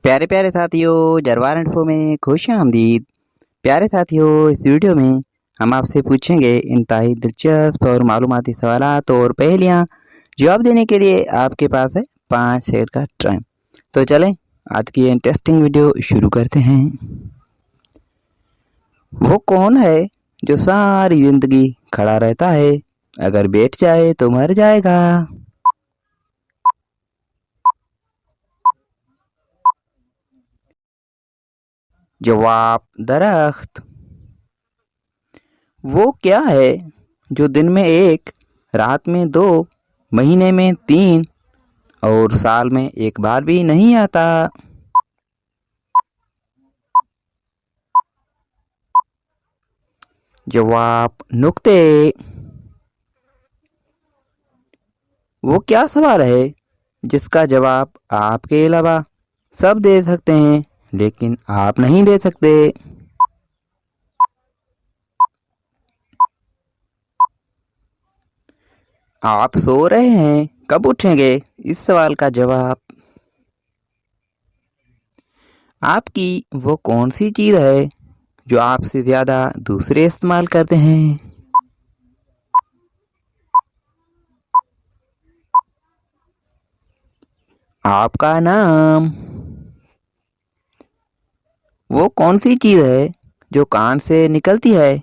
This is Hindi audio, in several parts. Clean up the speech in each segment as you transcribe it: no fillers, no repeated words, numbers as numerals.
प्यारे प्यारे साथियों, जरवार इन्फो में खुश आमदीद। प्यारे साथियों, इस वीडियो में हम आपसे पूछेंगे इंतहाई दिलचस्प और मालूमाती सवालात और पहेलियाँ। जवाब देने के लिए आपके पास है 5 सेकंड का टाइम। तो चलें आज की इंटरेस्टिंग वीडियो शुरू करते हैं। वो कौन है जो सारी जिंदगी खड़ा रहता है, अगर बैठ जाए तो मर जाएगा? जवाब दरख्त। वो क्या है जो दिन में 1, रात में 2, महीने में 3 और साल में 1 बार भी नहीं आता? जवाब नुक्ते। वो क्या सवाल है जिसका जवाब आपके अलावा सब दे सकते हैं लेकिन आप नहीं दे सकते? आप सो रहे हैं, कब उठेंगे? इस सवाल का जवाब। आपकी वो कौन सी चीज़ है जो आपसे ज़्यादा दूसरे इस्तेमाल करते हैं? आपका नाम। वो कौन सी चीज़ है जो कान से निकलती है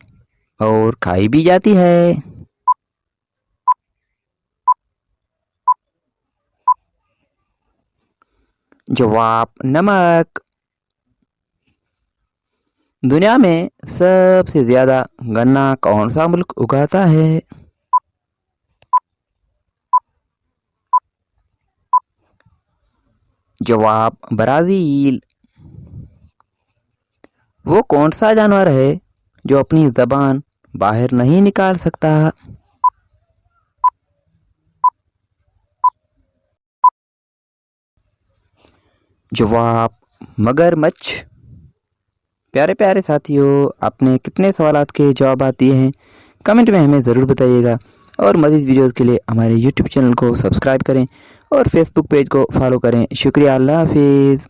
और खाई भी जाती है? जवाब नमक। दुनिया में सबसे ज्यादा गन्ना कौन सा मुल्क उगाता है? जवाब ब्राजील। वो कौन सा जानवर है जो अपनी जबान बाहर नहीं निकाल सकता? जवाब मगरमच्छ। प्यारे प्यारे साथियों, आपने कितने सवालात के जवाब दिए हैं कमेंट में हमें ज़रूर बताइएगा। और मज़ीद वीडियोज़ के लिए हमारे यूट्यूब चैनल को सब्सक्राइब करें और फेसबुक पेज को फॉलो करें। शुक्रिया, अल्लाह हाफिज़।